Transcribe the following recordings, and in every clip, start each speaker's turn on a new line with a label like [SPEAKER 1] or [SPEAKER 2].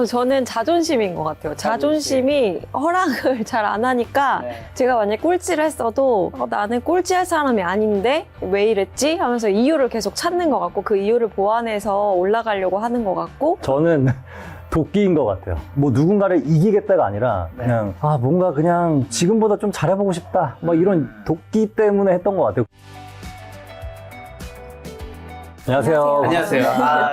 [SPEAKER 1] 저는 자존심인 것 같아요. 자존심이 허락을 잘 안 하니까
[SPEAKER 2] 네.
[SPEAKER 1] 제가 만약에 꼴찌를 했어도 나는 꼴찌할 사람이 아닌데 왜 이랬지? 하면서 이유를 계속 찾는 것 같고 그 이유를 보완해서 올라가려고 하는 것 같고
[SPEAKER 3] 저는 도끼인 것 같아요. 뭐 누군가를 이기겠다가 아니라 그냥 뭔가 그냥 지금보다 좀 잘해보고 싶다. 뭐 이런 도끼 때문에 했던 것 같아요. 안녕하세요.
[SPEAKER 2] 안녕하세요.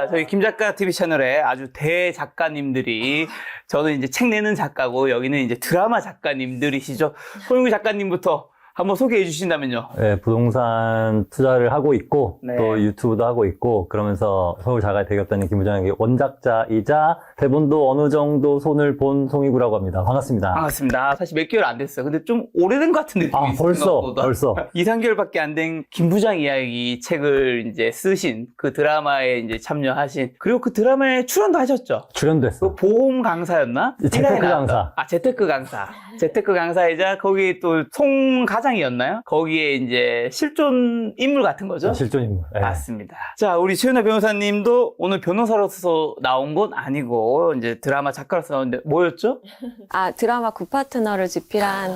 [SPEAKER 2] 저희 김작가 TV 채널에 아주 대작가님들이, 저는 이제 책 내는 작가고, 여기는 이제 드라마 작가님들이시죠. 손흥민 작가님부터 한번 소개해 주신다면요.
[SPEAKER 3] 네, 부동산 투자를 하고 있고
[SPEAKER 2] 네.
[SPEAKER 3] 또 유튜브도 하고 있고 그러면서 서울 자가의 대기업단의 김부장에게 원작자이자 대본도 어느 정도 손을 본 송이구라고 합니다. 반갑습니다.
[SPEAKER 2] 반갑습니다. 사실 몇 개월 안 됐어요. 근데 좀 오래된 것 같은 느낌이 있어요.
[SPEAKER 3] 벌써
[SPEAKER 2] 2, 3개월밖에 안 된 김부장 이야기 책을 이제 쓰신, 그 드라마에 이제 참여하신, 그리고 그 드라마에 출연도 하셨죠.
[SPEAKER 3] 출연도 했어.
[SPEAKER 2] 그 보험 강사였나?
[SPEAKER 3] 재테크 강사.
[SPEAKER 2] 재테크 강사. 재테크 강사이자 거기 또 송가장이었나요? 거기에 이제 실존 인물 같은 거죠?
[SPEAKER 3] 실존 인물. 네.
[SPEAKER 2] 맞습니다. 자, 우리 최윤아 변호사님도 오늘 변호사로서 나온 건 아니고 이제 드라마 작가로서 나오는데 뭐였죠?
[SPEAKER 1] 드라마 굿파트너를 집필한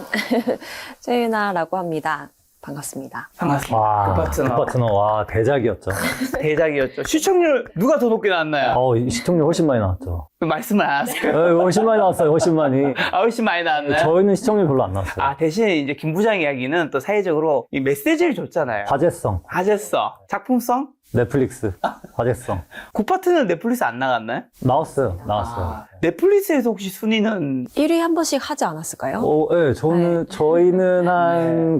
[SPEAKER 1] 최윤아라고 합니다. 반갑습니다.
[SPEAKER 2] 반갑습니다.
[SPEAKER 3] 와,
[SPEAKER 2] 굿파트너.
[SPEAKER 3] 와, 대작이었죠.
[SPEAKER 2] 대작이었죠. 시청률 누가 더 높게 나왔나요?
[SPEAKER 3] 시청률 훨씬 많이 나왔죠.
[SPEAKER 2] 말씀을 안 하세요?
[SPEAKER 3] 훨씬 많이 나왔어요. 훨씬 많이.
[SPEAKER 2] 훨씬 많이 나왔나요?
[SPEAKER 3] 저희는 시청률 별로 안 나왔어요.
[SPEAKER 2] 대신 이제 김부장 이야기는 또 사회적으로 이 메시지를 줬잖아요.
[SPEAKER 3] 화제성.
[SPEAKER 2] 작품성?
[SPEAKER 3] 넷플릭스. 화제성.
[SPEAKER 2] 굿파트는 넷플릭스 안 나갔나요?
[SPEAKER 3] 나왔어요.
[SPEAKER 2] 넷플릭스에서 혹시 순위는
[SPEAKER 1] 1위 한 번씩 하지 않았을까요?
[SPEAKER 3] 네, 저희는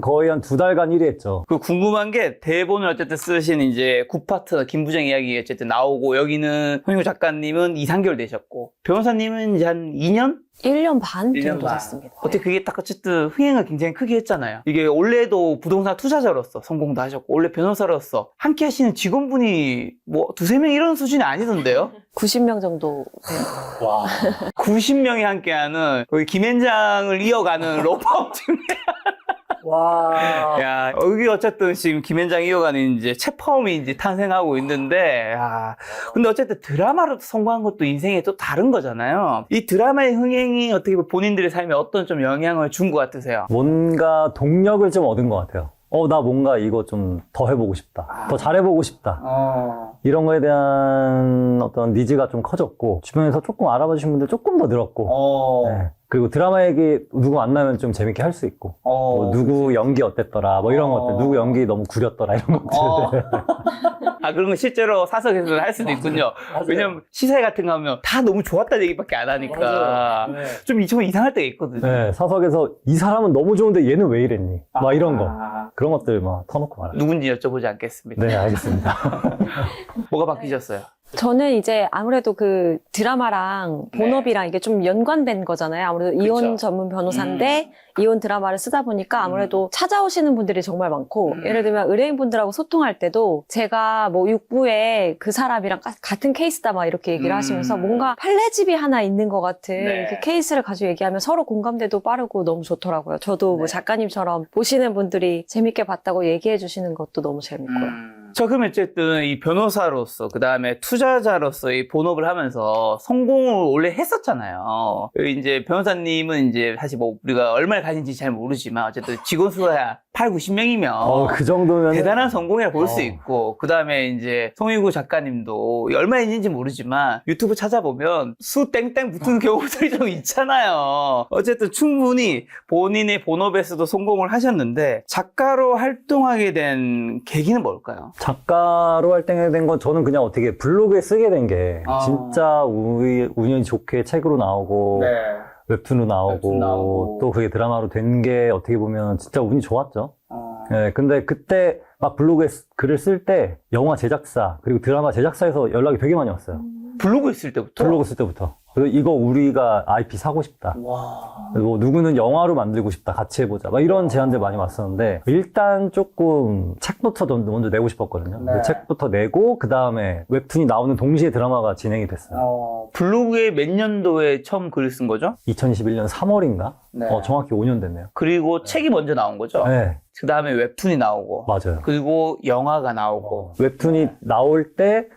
[SPEAKER 3] 거의 한 2달간 1위 했죠.
[SPEAKER 2] 그 궁금한 게, 대본을 어쨌든 쓰신 이제 굿파트너 김부장 이야기 어쨌든 나오고, 여기는 손희구 작가님은 2, 3개월 되셨고, 변호사님은 이제 한 2년?
[SPEAKER 1] 1년 반
[SPEAKER 2] 1년
[SPEAKER 1] 정도
[SPEAKER 2] 반.
[SPEAKER 1] 됐습니다.
[SPEAKER 2] 어떻게 그게 딱 어쨌든 흥행을 굉장히 크게 했잖아요. 이게 원래도 부동산 투자자로서 성공도 하셨고, 원래 변호사로서 함께 하시는 직원분이 뭐 2-3명 이런 수준이 아니던데요?
[SPEAKER 1] 90명 정도 돼요.
[SPEAKER 3] 와.
[SPEAKER 2] 90명이 함께하는 거기 김현장을 이어가는 로펌팀.
[SPEAKER 3] 와.
[SPEAKER 2] 야, 여기 어쨌든 지금 김현장 이어가는 이제 채펌이 이제 탄생하고 있는데, 근데 어쨌든 드라마로 성공한 것도 인생에 또 다른 거잖아요. 이 드라마의 흥행이 어떻게 보면 본인들의 삶에 어떤 좀 영향을 준 것 같으세요?
[SPEAKER 3] 뭔가 동력을 좀 얻은 것 같아요. 나 뭔가 이거 좀 더 해보고 싶다. 더 잘해보고 싶다. 이런 거에 대한 어떤 니즈가 좀 커졌고, 주변에서 조금 알아봐 주신 분들 조금 더 늘었고, 네. 그리고 드라마 얘기 누구 만나면 좀 재밌게 할 수 있고, 뭐 누구 연기 어땠더라, 뭐 이런 것들, 누구 연기 너무 구렸더라, 이런 것들.
[SPEAKER 2] 그런 거 실제로 사석에서 할 수도 있군요. 왜냐면 시사회 같은 거 하면 다 너무 좋았다는 얘기밖에 안 하니까 좀 이상할 때가 있거든요.
[SPEAKER 3] 네, 사석에서 이 사람은 너무 좋은데 얘는 왜 이랬니? 막 이런 거. 그런 것들 막 터놓고 말해요.
[SPEAKER 2] 누군지 여쭤보지 않겠습니다.
[SPEAKER 3] 네, 알겠습니다.
[SPEAKER 2] 뭐가 바뀌셨어요?
[SPEAKER 1] 저는 이제 아무래도 그 드라마랑 본업이랑 이게 좀 연관된 거잖아요. 아무래도
[SPEAKER 2] 그쵸.
[SPEAKER 1] 이혼 전문 변호사인데 이혼 드라마를 쓰다 보니까 아무래도 찾아오시는 분들이 정말 많고, 예를 들면 의뢰인분들하고 소통할 때도 제가 뭐 육부에 그 사람이랑 같은 케이스다 막 이렇게 얘기를 하시면서 뭔가 판례집이 하나 있는 것 같은 이렇게 케이스를 가지고 얘기하면 서로 공감대도 빠르고 너무 좋더라고요. 저도 뭐 작가님처럼 보시는 분들이 재밌게 봤다고 얘기해 주시는 것도 너무 재밌고요.
[SPEAKER 2] 저 그럼 어쨌든 이 변호사로서, 그 다음에 투자자로서 이 본업을 하면서 성공을 원래 했었잖아요. 이제 변호사님은 이제 사실 뭐 우리가 얼마나 가진지 잘 모르지만 어쨌든 직원 수가 80-90명이면
[SPEAKER 3] 그 정도면
[SPEAKER 2] 대단한 성공이라 볼 수 있고, 그 다음에 이제 송희구 작가님도 얼마 있는지 모르지만 유튜브 찾아보면 수 땡땡 붙는 경우들이 좀 있잖아요. 어쨌든 충분히 본인의 본업에서도 성공을 하셨는데, 작가로 활동하게 된 계기는 뭘까요?
[SPEAKER 3] 작가로 활동하게 된 건 저는 그냥 어떻게 블로그에 쓰게 된 게 진짜 운이 좋게 책으로 나오고 웹툰으로 나오고 또 그게 드라마로 된 게 어떻게 보면 진짜 운이 좋았죠. 네, 근데 그때 막 블로그에 글을 쓸 때 영화 제작사 그리고 드라마 제작사에서 연락이 되게 많이 왔어요.
[SPEAKER 2] 블로그 있을 때부터?
[SPEAKER 3] 블로그 쓸 때부터. 그래서 이거 우리가 IP 사고 싶다. 뭐 누구는 영화로 만들고 싶다. 같이 해보자. 막 이런 제안들 많이 왔었는데, 일단 조금 책부터 먼저 내고 싶었거든요. 책부터 내고 그 다음에 웹툰이 나오는 동시에 드라마가 진행이 됐어요.
[SPEAKER 2] 블로그에 몇 년도에 처음 글을 쓴 거죠?
[SPEAKER 3] 2021년 3월인가? 정확히 5년 됐네요.
[SPEAKER 2] 그리고 책이 먼저 나온 거죠?
[SPEAKER 3] 네,
[SPEAKER 2] 그 다음에 웹툰이 나오고,
[SPEAKER 3] 맞아요.
[SPEAKER 2] 그리고 영화가 나오고.
[SPEAKER 3] 웹툰이 나올 때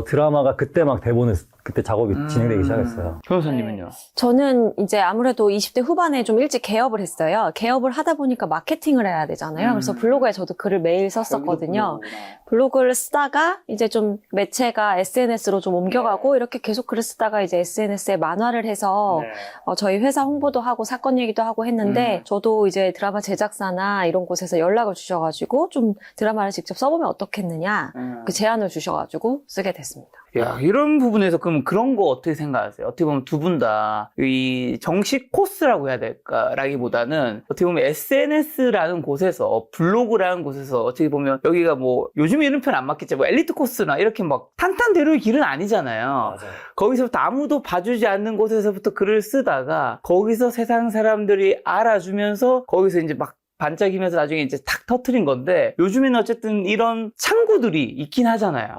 [SPEAKER 3] 드라마가 그때 막 대본을 그때 작업이 진행되기 시작했어요.
[SPEAKER 2] 변호사님은요?
[SPEAKER 1] 저는 이제 아무래도 20대 후반에 좀 일찍 개업을 했어요. 개업을 하다 보니까 마케팅을 해야 되잖아요. 그래서 블로그에 저도 글을 매일 썼었거든요. 블로그를 쓰다가 이제 좀 매체가 SNS로 좀 옮겨가고 이렇게 계속 글을 쓰다가 이제 SNS에 만화를 해서 저희 회사 홍보도 하고 사건 얘기도 하고 했는데 저도 이제 드라마 제작사나 이런 곳에서 연락을 주셔가지고 좀 드라마를 직접 써보면 어떻겠느냐 그 제안을 주셔가지고 쓰게 됐습니다.
[SPEAKER 2] 야, 이런 부분에서 그럼 그런 거 어떻게 생각하세요? 어떻게 보면 두 분 다 이 정식 코스라고 해야 될까라기보다는 어떻게 보면 SNS라는 곳에서 블로그라는 곳에서 어떻게 보면 여기가 뭐 요즘에 이런 표현 안 맞겠지 뭐 엘리트 코스나 이렇게 막 탄탄대로의 길은 아니잖아요.
[SPEAKER 3] 맞아요.
[SPEAKER 2] 거기서부터 아무도 봐주지 않는 곳에서부터 글을 쓰다가 거기서 세상 사람들이 알아주면서 거기서 이제 막 반짝이면서 나중에 이제 탁 터트린 건데 요즘에는 어쨌든 이런 창구들이 있긴 하잖아요.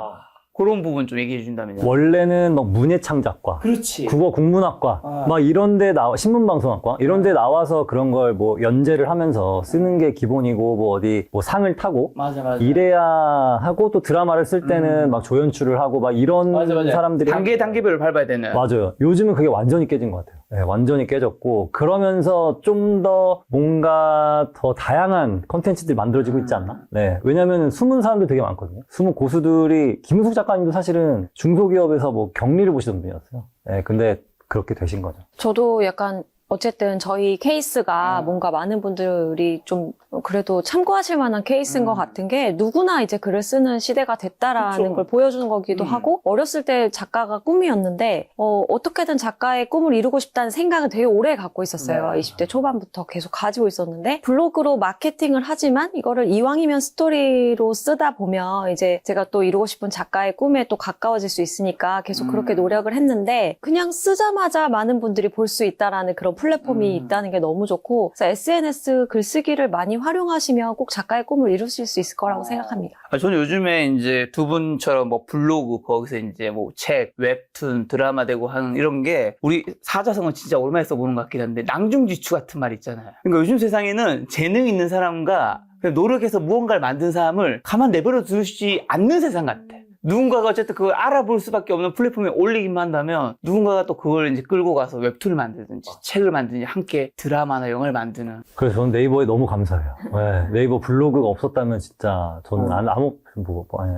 [SPEAKER 2] 그런 부분 좀 얘기해 준다면요.
[SPEAKER 3] 원래는 막 문예창작과,
[SPEAKER 2] 그렇지.
[SPEAKER 3] 국어 국문학과, 막 이런데 신문방송학과 이런데 나와서 그런 걸 뭐 연재를 하면서 쓰는 게 기본이고 뭐 어디 뭐 상을 타고
[SPEAKER 2] 맞아.
[SPEAKER 3] 이래야 하고 또 드라마를 쓸 때는 막 조연출을 하고 막 이런
[SPEAKER 2] 맞아.
[SPEAKER 3] 사람들이
[SPEAKER 2] 단계별로 밟아야 되는.
[SPEAKER 3] 맞아요. 요즘은 그게 완전히 깨진 것 같아요. 네, 완전히 깨졌고 그러면서 좀 더 뭔가 더 다양한 컨텐츠들이 만들어지고 있지 않나? 네, 왜냐면 숨은 사람들 되게 많거든요. 숨은 고수들이 김은숙 작가님도 사실은 중소기업에서 뭐 격리를 보시던 분이었어요. 네, 근데 그렇게 되신 거죠.
[SPEAKER 1] 저도 약간 어쨌든 저희 케이스가 뭔가 많은 분들이 좀 그래도 참고하실 만한 케이스인 것 같은 게 누구나 이제 글을 쓰는 시대가 됐다라는
[SPEAKER 2] 그쵸.
[SPEAKER 1] 걸 보여주는 거기도 하고 어렸을 때 작가가 꿈이었는데 어떻게든 작가의 꿈을 이루고 싶다는 생각은 되게 오래 갖고 있었어요. 20대 초반부터 계속 가지고 있었는데 블로그로 마케팅을 하지만 이거를 이왕이면 스토리로 쓰다 보면 이제 제가 또 이루고 싶은 작가의 꿈에 또 가까워질 수 있으니까 계속 그렇게 노력을 했는데 그냥 쓰자마자 많은 분들이 볼 수 있다라는 그런 플랫폼이 있다는 게 너무 좋고 그래서 SNS 글쓰기를 많이 활용하시면 꼭 작가의 꿈을 이루실 수 있을 거라고 생각합니다.
[SPEAKER 2] 저는 요즘에 이제 두 분처럼 뭐 블로그, 거기서 이제 뭐 책, 웹툰, 드라마 되고 하는 이런 게 우리 사자성어 진짜 오랜만에 써보는 것 같긴 한데 낭중지추 같은 말 있잖아요. 그러니까 요즘 세상에는 재능 있는 사람과 그냥 노력해서 무언가를 만든 사람을 가만 내버려 두지 않는 세상 같아. 누군가가 어쨌든 그걸 알아볼 수밖에 없는 플랫폼에 올리기만 한다면 누군가가 또 그걸 이제 끌고 가서 웹툰을 만들든지 책을 만들든지 함께 드라마나 영화를 만드는.
[SPEAKER 3] 그래서 저는 네이버에 너무 감사해요. 네, 네이버 블로그가 없었다면 진짜 저는 아무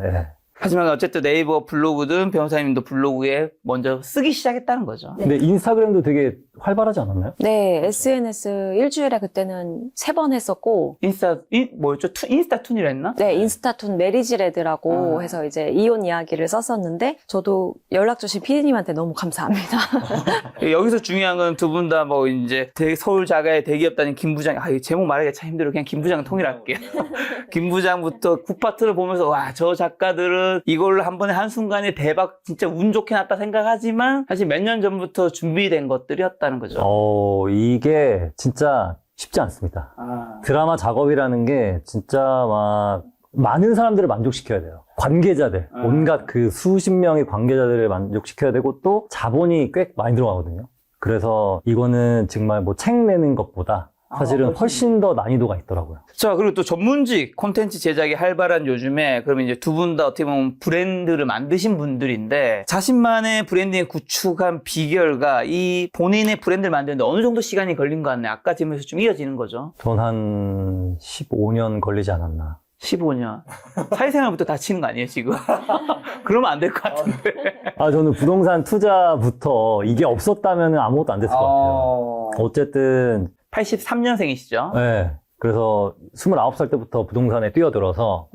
[SPEAKER 3] 네.
[SPEAKER 2] 하지만 어쨌든 네이버 블로그든 변호사님도 블로그에 먼저 쓰기 시작했다는 거죠.
[SPEAKER 3] 근데 인스타그램도 되게 활발하지 않았나요?
[SPEAKER 1] 네, SNS 일주일에 그때는 3번 했었고
[SPEAKER 2] 뭐였죠? 인스타툰이라 했나?
[SPEAKER 1] 네, 인스타툰 메리지레드라고 해서 이제 이혼 이야기를 썼었는데 저도 연락 주신 피디님한테 너무 감사합니다.
[SPEAKER 2] 여기서 중요한 건 두 분 다 뭐 이제 서울 자가의 대기업 다닌 김 부장, 이 제목 말하기가 참 힘들어. 그냥 김 부장 통일할게요. 김 부장부터 국파트를 보면서 와, 저 작가들은 이걸로 한 번에 한순간에 대박 진짜 운 좋게 났다 생각하지만 사실 몇 년 전부터 준비된 것들이었다는 거죠.
[SPEAKER 3] 이게 진짜 쉽지 않습니다. 드라마 작업이라는 게 진짜 막 많은 사람들을 만족시켜야 돼요. 관계자들, 온갖 그 수십 명의 관계자들을 만족시켜야 되고 또 자본이 꽤 많이 들어가거든요. 그래서 이거는 정말 뭐 책 내는 것보다 사실은 훨씬 더 난이도가 있더라고요.
[SPEAKER 2] 자, 그리고 또 전문직 콘텐츠 제작이 활발한 요즘에 그러면 이제 두 분 다 어떻게 보면 브랜드를 만드신 분들인데 자신만의 브랜딩을 구축한 비결과 이 본인의 브랜드를 만드는데 어느 정도 시간이 걸린 것 같나요? 아까 질문에서 좀 이어지는 거죠.
[SPEAKER 3] 전 한 15년 걸리지 않았나.
[SPEAKER 2] 15년. 사회생활부터 다치는 거 아니에요, 지금? 그러면 안 될 것 같은데.
[SPEAKER 3] 저는 부동산 투자부터 이게 없었다면 아무것도 안 됐을 것 같아요. 어쨌든
[SPEAKER 2] 83년생이시죠?
[SPEAKER 3] 네. 그래서 29살 때부터 부동산에 뛰어들어서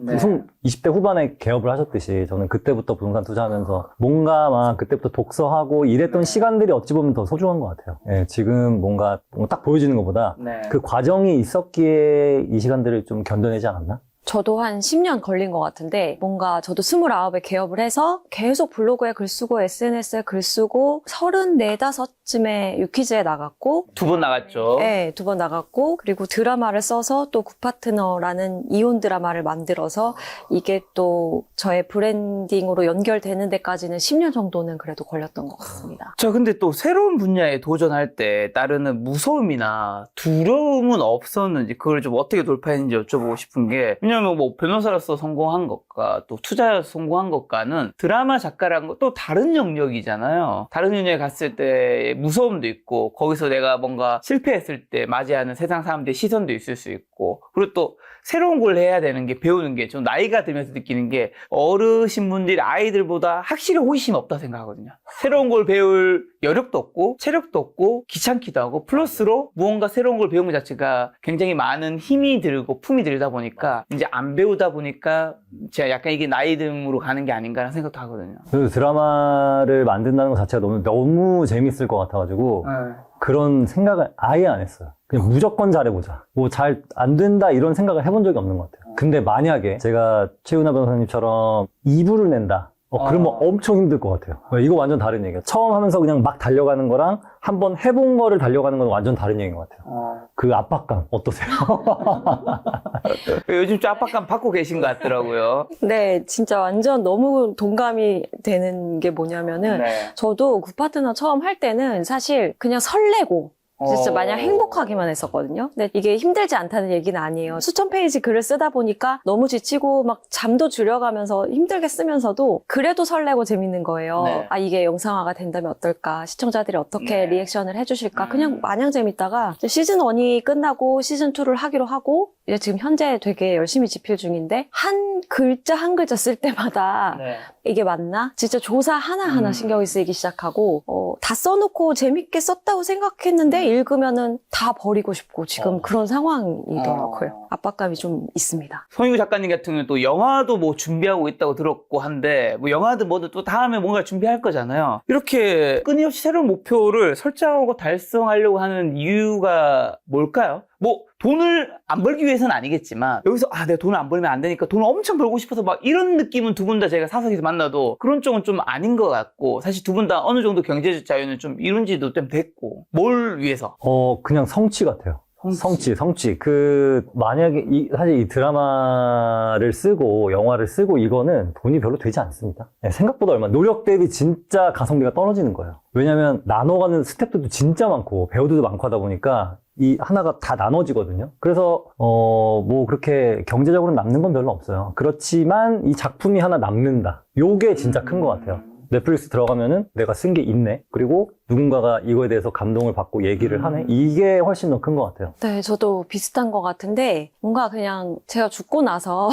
[SPEAKER 3] 20대 후반에 개업을 하셨듯이 저는 그때부터 부동산 투자하면서 뭔가 막 그때부터 독서하고 이랬던 시간들이 어찌 보면 더 소중한 것 같아요. 네, 지금 뭔가 딱 보여지는 것보다 그 과정이 있었기에 이 시간들을 좀 견뎌내지 않았나?
[SPEAKER 1] 저도 한 10년 걸린 것 같은데 뭔가 저도 29에 개업을 해서 계속 블로그에 글 쓰고 SNS에 글 쓰고 34, 5쯤에 유퀴즈에 나갔고
[SPEAKER 2] 두 번 나갔죠.
[SPEAKER 1] 네, 2번 나갔고 그리고 드라마를 써서 또 굿파트너라는 이혼 드라마를 만들어서 이게 또 저의 브랜딩으로 연결되는 데까지는 10년 정도는 그래도 걸렸던 것 같습니다.
[SPEAKER 2] 자, 근데 또 새로운 분야에 도전할 때 따르는 무서움이나 두려움은 없었는지 그걸 좀 어떻게 돌파했는지 여쭤보고 싶은 게 왜냐면 왜냐면 뭐 변호사로서 성공한 것과 또 투자자로서 성공한 것과는 드라마 작가라는 건 또 다른 영역이잖아요. 다른 영역에 갔을 때 무서움도 있고 거기서 내가 뭔가 실패했을 때 맞이하는 세상 사람들의 시선도 있을 수 있고 그리고 또 새로운 걸 해야 되는 게 배우는 게 좀 나이가 들면서 느끼는 게 어르신분들이 아이들보다 확실히 호기심이 없다 생각하거든요. 새로운 걸 배울 여력도 없고 체력도 없고 귀찮기도 하고 플러스로 무언가 새로운 걸 배우는 것 자체가 굉장히 많은 힘이 들고 품이 들다 보니까 이제 안 배우다 보니까 제가 약간 이게 나이 듦으로 가는 게 아닌가라는 생각도 하거든요.
[SPEAKER 3] 그래서 드라마를 만든다는 것 자체가 너무 재밌을 것 같아가지고 그런 생각을 아예 안 했어요. 그냥 무조건 잘해보자. 뭐 잘 안 된다 이런 생각을 해본 적이 없는 것 같아요. 근데 만약에 제가 최은하 변호사님처럼 2부를 낸다. 그러면 엄청 힘들 것 같아요. 이거 완전 다른 얘기예요. 처음 하면서 그냥 막 달려가는 거랑 한번 해본 거를 달려가는 건 완전 다른 얘기인 것 같아요. 그 압박감 어떠세요?
[SPEAKER 2] 요즘 좀 압박감 받고 계신 것 같더라고요.
[SPEAKER 1] 네, 진짜 완전 너무 동감이 되는 게 뭐냐면은 저도 굿파트너 처음 할 때는 사실 그냥 설레고 진짜 마냥 행복하기만 했었거든요. 근데 이게 힘들지 않다는 얘기는 아니에요. 수천 페이지 글을 쓰다 보니까 너무 지치고 막 잠도 줄여가면서 힘들게 쓰면서도 그래도 설레고 재밌는 거예요.
[SPEAKER 2] 네.
[SPEAKER 1] 아, 이게 영상화가 된다면 어떨까? 시청자들이 어떻게 리액션을 해주실까? 그냥 마냥 재밌다가 이제 시즌 1이 끝나고 시즌 2를 하기로 하고 이제 지금 현재 되게 열심히 집필 중인데 한 글자 한 글자 쓸 때마다 이게 맞나? 진짜 조사 하나하나 신경이 쓰이기 시작하고 다 써놓고 재밌게 썼다고 생각했는데 읽으면은 다 버리고 싶고 지금 그런 상황이더라고요. 압박감이 좀 있습니다.
[SPEAKER 2] 송희구 작가님 같은 경우는 또 영화도 뭐 준비하고 있다고 들었고 한데 뭐 영화든 뭐든 또 다음에 뭔가 준비할 거잖아요. 이렇게 끊임없이 새로운 목표를 설정하고 달성하려고 하는 이유가 뭘까요? 뭐 돈을 안 벌기 위해서는 아니겠지만 여기서 내가 돈을 안 벌면 안 되니까 돈을 엄청 벌고 싶어서 막 이런 느낌은 두 분 다 제가 사석에서 만나도 그런 쪽은 좀 아닌 것 같고 사실 두 분 다 어느 정도 경제적 자유는 좀 이룬 지도 좀 됐고 뭘 위해서?
[SPEAKER 3] 그냥 성취 같아요. 성취. 만약에 사실 이 드라마를 쓰고 영화를 쓰고 이거는 돈이 별로 되지 않습니다. 생각보다 노력 대비 진짜 가성비가 떨어지는 거예요. 왜냐면 나눠가는 스태프들도 진짜 많고 배우들도 많고 하다 보니까 이 하나가 다 나눠지거든요. 그래서 뭐 그렇게 경제적으로 남는 건 별로 없어요. 그렇지만 이 작품이 하나 남는다. 요게 진짜 큰 것 같아요. 넷플릭스 들어가면은 내가 쓴 게 있네. 그리고 누군가가 이거에 대해서 감동을 받고 얘기를 하네. 이게 훨씬 더 큰 것 같아요.
[SPEAKER 1] 네, 저도 비슷한 것 같은데 뭔가 그냥 제가 죽고 나서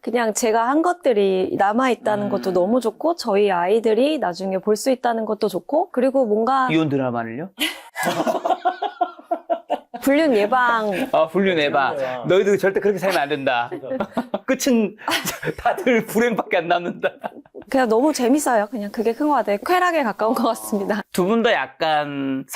[SPEAKER 1] 그냥 제가 한 것들이 남아있다는 것도 너무 좋고 저희 아이들이 나중에 볼 수 있다는 것도 좋고 그리고 뭔가
[SPEAKER 2] 이혼 드라마를요?
[SPEAKER 1] 불륜 예방
[SPEAKER 2] 불륜 예방. 너희들 절대 그렇게 살면 안 된다. 끝은 다들 불행밖에 안 남는다.
[SPEAKER 1] 그냥 너무 재밌어요. 그냥 그게 큰 것 같아요. 쾌락에 가까운 것 같습니다.
[SPEAKER 2] 두 분 다 약간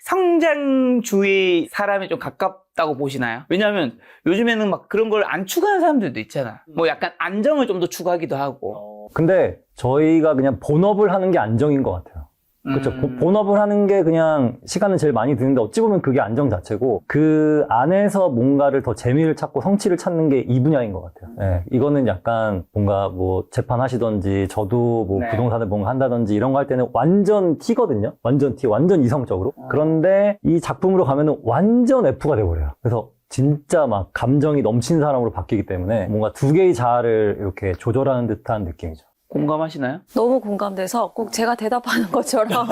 [SPEAKER 2] 성장주의 사람이 좀 가깝다고 보시나요? 왜냐하면 요즘에는 막 그런 걸 안 추구하는 사람들도 있잖아. 뭐 약간 안정을 좀 더 추구하기도 하고.
[SPEAKER 3] 근데 저희가 그냥 본업을 하는 게 안정인 것 같아요. 그렇죠. 본업을 하는 게 그냥 시간은 제일 많이 드는데 어찌 보면 그게 안정 자체고 그 안에서 뭔가를 더 재미를 찾고 성취를 찾는 게 이 분야인 것 같아요. 네, 이거는 약간 뭔가 뭐 재판하시던지 저도 뭐 부동산을 뭔가 한다든지 이런 거 할 때는 완전 T거든요. 완전 T, 완전 이성적으로. 그런데 이 작품으로 가면은 완전 F가 돼버려요. 그래서 진짜 막 감정이 넘치는 사람으로 바뀌기 때문에 뭔가 두 개의 자아를 이렇게 조절하는 듯한 느낌이죠.
[SPEAKER 2] 공감하시나요?
[SPEAKER 1] 너무 공감돼서 꼭 제가 대답하는 것처럼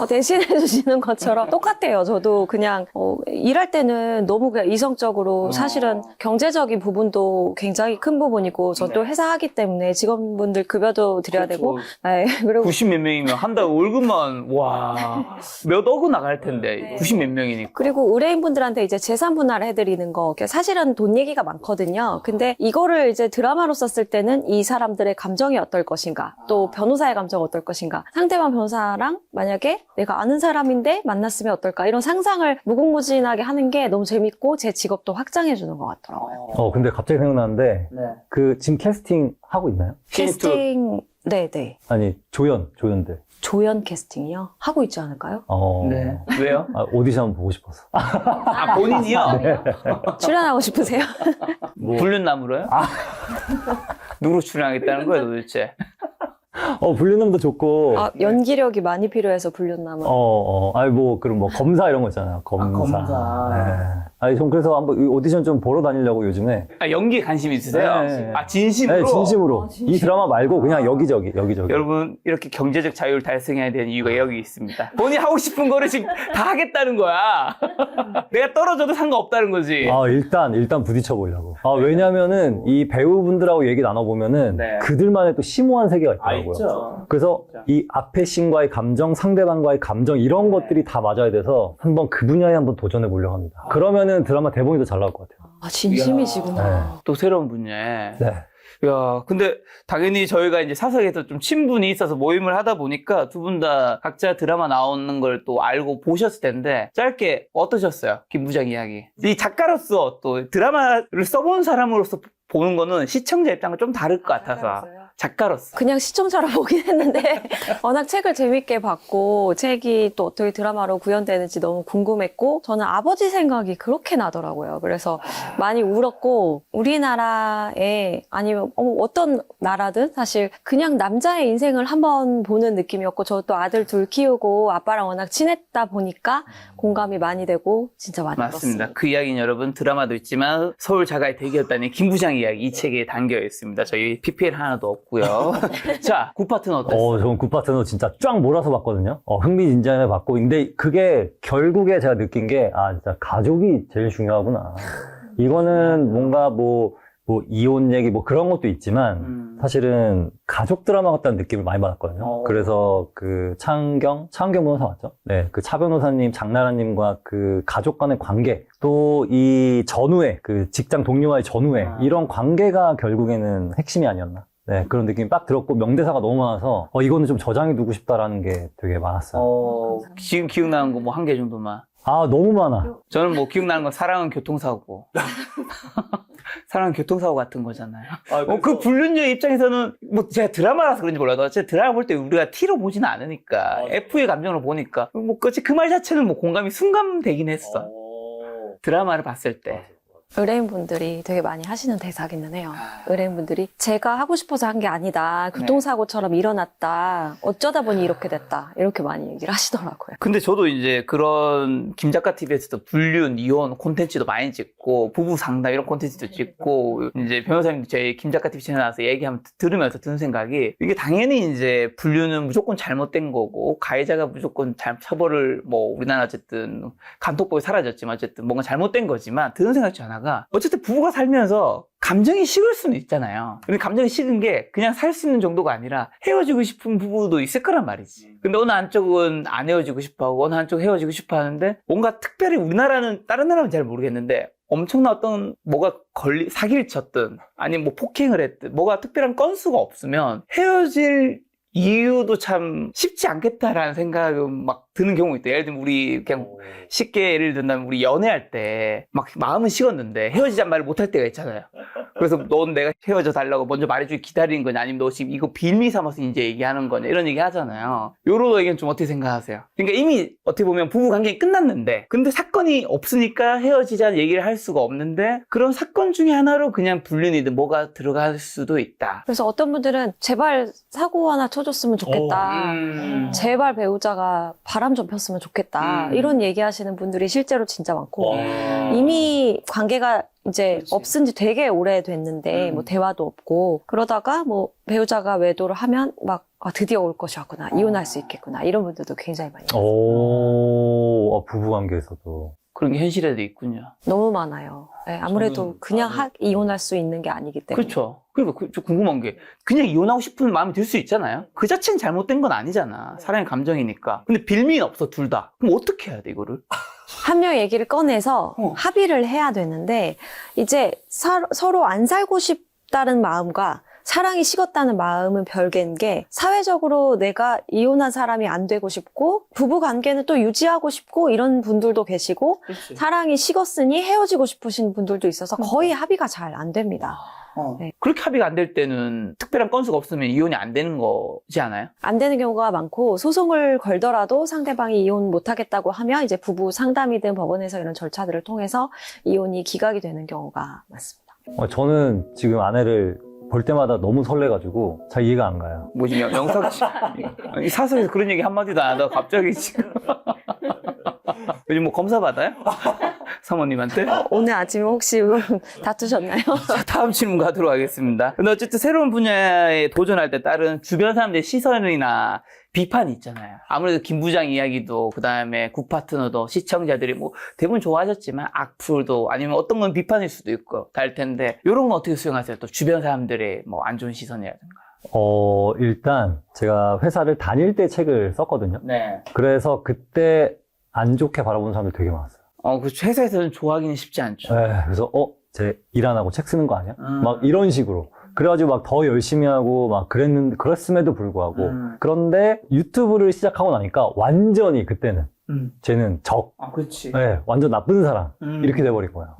[SPEAKER 1] 대신해 주시는 것처럼 똑같아요. 저도 그냥 일할 때는 너무 그냥 이성적으로 사실은 경제적인 부분도 굉장히 큰 부분이고 저도 회사 하기 때문에 직원분들 급여도 드려야 되고 네, 그리고
[SPEAKER 2] 90 몇 명이면 한 달 월급만 몇 억은 나갈 텐데 90 몇 명이니까.
[SPEAKER 1] 그리고 의뢰인분들한테 이제 재산 분할을 해드리는 거 사실은 돈 얘기가 많거든요. 근데 이거를 이제 드라마로 썼을 때는 이 사람들의 감정이 어떨 것인가 또 변호사의 감정 어떨 것인가 상대방 변호사랑 만약에 내가 아는 사람인데 만났으면 어떨까 이런 상상을 무궁무진하게 하는 게 너무 재밌고 제 직업도 확장해 주는 것 같더라고요.
[SPEAKER 3] 근데 갑자기 생각나는데 그 지금 캐스팅 하고 있나요?
[SPEAKER 1] 캐스팅 네네
[SPEAKER 3] 아니 조연들
[SPEAKER 1] 조연 캐스팅이요? 하고 있지 않을까요?
[SPEAKER 2] 네. 왜요?
[SPEAKER 3] 오디션 보고 싶어서.
[SPEAKER 2] 본인이요?
[SPEAKER 3] 네.
[SPEAKER 1] 출연하고 싶으세요?
[SPEAKER 2] 불륜남으로요? 누구로 출연하겠다는 거예요, 도대체?
[SPEAKER 3] 불륜남도 좋고.
[SPEAKER 1] 연기력이 많이 필요해서 불륜남은.
[SPEAKER 3] 그럼 검사 이런 거 있잖아요. 검사.
[SPEAKER 2] 검사.
[SPEAKER 3] 네. 아니, 전 그래서 한번 이 오디션 좀 보러 다니려고 요즘에.
[SPEAKER 2] 아, 연기에 관심 있으세요?
[SPEAKER 3] 네.
[SPEAKER 2] 아, 진심으로?
[SPEAKER 3] 네, 진심으로.
[SPEAKER 1] 아, 진심?
[SPEAKER 3] 이 드라마 말고 그냥 여기저기.
[SPEAKER 2] 여러분, 이렇게 경제적 자유를 달성해야 되는 이유가 여기 있습니다. 본인이 하고 싶은 거를 지금 다 하겠다는 거야. 내가 떨어져도 상관없다는 거지.
[SPEAKER 3] 아, 일단 부딪혀 보려고. 아, 왜냐면은 이 배우분들하고 얘기 나눠보면은
[SPEAKER 2] 네.
[SPEAKER 3] 그들만의 또 심오한 세계가 있더라고요. 그래서 이 앞에 신과의 감정, 상대방과의 감정 이런 것들이 다 맞아야 돼서 한번 그 분야에 한번 도전해 보려고 합니다. 그러면은 드라마 대본이 더 잘 나올 것 같아요.
[SPEAKER 1] 아, 진심이시구나.
[SPEAKER 2] 또 새로운 분야에.
[SPEAKER 3] 네.
[SPEAKER 2] 야, 근데 당연히 저희가 이제 사석에서 좀 친분이 있어서 모임을 하다 보니까 두 분 다 각자 드라마 나오는 걸 또 알고 보셨을 텐데 짧게 어떠셨어요? 김 부장 이야기. 이 작가로서 또 드라마를 써본 사람으로서 보는 거는 시청자 입장과 좀 다를 것 같아서. 작가로서.
[SPEAKER 1] 그냥 시청자로 보긴 했는데 워낙 책을 재밌게 봤고 책이 또 어떻게 드라마로 구현되는지 너무 궁금했고 저는 아버지 생각이 그렇게 나더라고요. 그래서 많이 울었고 우리나라에 아니면 어떤 나라든 사실 그냥 남자의 인생을 한번 보는 느낌이었고 저 또 아들 둘 키우고 아빠랑 워낙 친했다 보니까 공감이 많이 되고 진짜 많이
[SPEAKER 2] 맞습니다.
[SPEAKER 1] 울었습니다.
[SPEAKER 2] 그 이야기는 여러분 드라마도 있지만 서울 자가의 대기업단의 김 부장 이야기 이 책에 담겨 있습니다. 저희 PPL 하나도 없고요. 자, 굿파트는 어땠어요?
[SPEAKER 3] 저는 굿파트너 진짜 쫙 몰아서 봤거든요. 흥미진진해 봤고. 근데 그게 결국에 제가 느낀 게, 진짜 가족이 제일 중요하구나. 이거는 뭔가 이혼 얘기 그런 것도 있지만, 사실은 가족 드라마 같다는 느낌을 많이 받았거든요. 그래서 그 차은경 변호사 맞죠? 네, 그 차 변호사님, 장나라님과 그 가족 간의 관계, 또 이 전후회, 그 직장 동료와의 전후회, 이런 관계가 결국에는 핵심이 아니었나. 네, 그런 느낌이 딱 들었고, 명대사가 너무 많아서, 이거는 좀 저장해 두고 싶다라는 게 되게 많았어요.
[SPEAKER 2] 지금 기억나는 거 한 개 정도만.
[SPEAKER 3] 너무 많아.
[SPEAKER 2] 저는 기억나는 건 사랑은 교통사고. 사랑은 교통사고 같은 거잖아요. 그 불륜녀의 입장에서는 제가 드라마라서 그런지 몰라도 제가 드라마 볼 때 우리가 T로 보지는 않으니까 F의 감정으로 보니까 그 말 자체는 공감이 순간 되긴 했어. 드라마를 봤을 때.
[SPEAKER 1] 의뢰인분들이 되게 많이 하시는 대사기는 해요. 의뢰인분들이 제가 하고 싶어서 한 게 아니다. 교통사고처럼 일어났다. 어쩌다 보니 이렇게 됐다. 이렇게 많이 얘기를 하시더라고요.
[SPEAKER 2] 근데 저도 이제 그런 김작가 TV에서도 불륜, 이혼 콘텐츠도 많이 찍고 부부 상담 이런 콘텐츠도 찍고 이제 변호사님도 제 김작가 TV 채널 나와서 얘기하면 들으면서 드는 생각이 이게 당연히 이제 불륜은 무조건 잘못된 거고 가해자가 무조건 처벌을 우리나라 어쨌든 간통법이 사라졌지만 어쨌든 뭔가 잘못된 거지만 드는 생각 중 하나가 어쨌든 부부가 살면서 감정이 식을 수는 있잖아요. 근데 감정이 식은 게 그냥 살 수 있는 정도가 아니라 헤어지고 싶은 부부도 있을 거란 말이지. 근데 어느 한쪽은 안 헤어지고 싶어 하고 어느 한쪽은 헤어지고 싶어 하는데 뭔가 특별히 우리나라는 다른 나라는 잘 모르겠는데 엄청난 어떤 사기를 쳤든 아니면 폭행을 했든 뭐가 특별한 건수가 없으면 헤어질 이유도 참 쉽지 않겠다라는 생각은 드는 경우가 있다. 예를 들면 우리 그냥 쉽게 예를 든다면 우리 연애할 때 마음은 식었는데 헤어지자는 말을 못할 때가 있잖아요. 그래서 넌 내가 헤어져 달라고 먼저 말해주기 기다리는 거냐 아니면 너 지금 이거 빌미 삼아서 이제 얘기하는 거냐 이런 얘기 하잖아요. 요런 의견 좀 어떻게 생각하세요? 그러니까 이미 어떻게 보면 부부 관계가 끝났는데 근데 사건이 없으니까 헤어지자는 얘기를 할 수가 없는데 그런 사건 중에 하나로 그냥 불륜이든 뭐가 들어갈 수도 있다.
[SPEAKER 1] 그래서 어떤 분들은 제발 사고 하나 쳐줬으면 좋겠다. 제발 배우자가 바람 좀 폈으면 좋겠다. 이런 얘기하시는 분들이 실제로 진짜 많고 이미 관계가 이제 없은 지 되게 오래됐는데 대화도 없고 그러다가 배우자가 외도를 하면 드디어 올 것이었구나. 이혼할 수 있겠구나. 이런 분들도 굉장히 많이 있어요.
[SPEAKER 3] 부부관계에서도.
[SPEAKER 2] 그런 게 현실에도 있군요.
[SPEAKER 1] 너무 많아요. 네, 아무래도 그냥 이혼할 수 있는 게 아니기 때문에.
[SPEAKER 2] 그렇죠. 그러니까 좀 궁금한 게 그냥 이혼하고 싶은 마음이 들 수 있잖아요. 그 자체는 잘못된 건 아니잖아. 사람의 감정이니까. 근데 빌미는 없어 둘 다. 그럼 어떻게 해야 돼 이거를?
[SPEAKER 1] 한 명 얘기를 꺼내서 합의를 해야 되는데 이제 서로 안 살고 싶다는 마음과 사랑이 식었다는 마음은 별개인 게 사회적으로 내가 이혼한 사람이 안 되고 싶고 부부 관계는 또 유지하고 싶고 이런 분들도 계시고
[SPEAKER 2] 그렇지.
[SPEAKER 1] 사랑이 식었으니 헤어지고 싶으신 분들도 있어서 거의 합의가 잘 안 됩니다. 네.
[SPEAKER 2] 그렇게 합의가 안 될 때는 특별한 건수가 없으면 이혼이 안 되는 거지 않아요?
[SPEAKER 1] 안 되는 경우가 많고 소송을 걸더라도 상대방이 이혼 못하겠다고 하면 이제 부부 상담이든 법원에서 이런 절차들을 통해서 이혼이 기각이 되는 경우가 많습니다.
[SPEAKER 3] 저는 지금 아내를 볼 때마다 너무 설레가지고 잘 이해가 안 가요.
[SPEAKER 2] 뭐지 영상 사설에서 그런 얘기 한마디도 안 하다가 갑자기 지금 요즘 검사 받아요? 사모님한테?
[SPEAKER 1] 오늘 아침에 혹시 다투셨나요?
[SPEAKER 2] 자, 다음 질문 가도록 하겠습니다. 근데 어쨌든 새로운 분야에 도전할 때 따른 주변 사람들의 시선이나 비판이 있잖아요. 아무래도 김 부장 이야기도, 그 다음에 굿파트너도, 시청자들이 뭐 대부분 좋아하셨지만 악플도 아니면 어떤 건 비판일 수도 있고 다 할 텐데, 이런 거 어떻게 수용하세요? 또 주변 사람들의 뭐 안 좋은 시선이라든가.
[SPEAKER 3] 일단 제가 회사를 다닐 때 책을 썼거든요.
[SPEAKER 2] 네.
[SPEAKER 3] 그래서 그때 안 좋게 바라보는 사람들 되게 많았어요.
[SPEAKER 2] 그 회사에서는 좋아하기는 쉽지 않죠.
[SPEAKER 3] 네, 그래서 쟤 일 안 하고 책 쓰는 거 아니야? 막 이런 식으로. 그래가지고 막 더 열심히 하고 막 그랬음에도 불구하고. 그런데 유튜브를 시작하고 나니까 완전히 그때는 쟤는 적.
[SPEAKER 2] 그렇지.
[SPEAKER 3] 네, 완전 나쁜 사람. 이렇게 돼버린 거예요.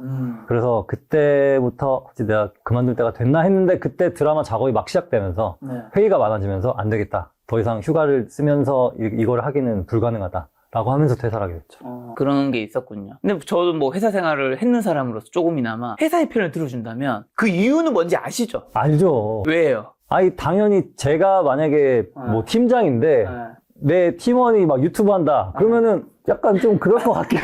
[SPEAKER 3] 그래서 그때부터 이제 내가 그만둘 때가 됐나 했는데, 그때 드라마 작업이 막 시작되면서
[SPEAKER 2] 네.
[SPEAKER 3] 회의가 많아지면서 안 되겠다. 더 이상 휴가를 쓰면서 이걸 하기는 불가능하다. 라고 하면서 퇴사를 하게 됐죠.
[SPEAKER 2] 그런 게 있었군요. 근데 저도 뭐 회사 생활을 했는 사람으로서 조금이나마 회사의 편을 들어준다면 그 이유는 뭔지 아시죠?
[SPEAKER 3] 알죠.
[SPEAKER 2] 왜요?
[SPEAKER 3] 아니, 당연히 제가 만약에 뭐 팀장인데 내 팀원이 막 유튜브 한다. 그러면은 약간 좀 그럴 것 같긴 해.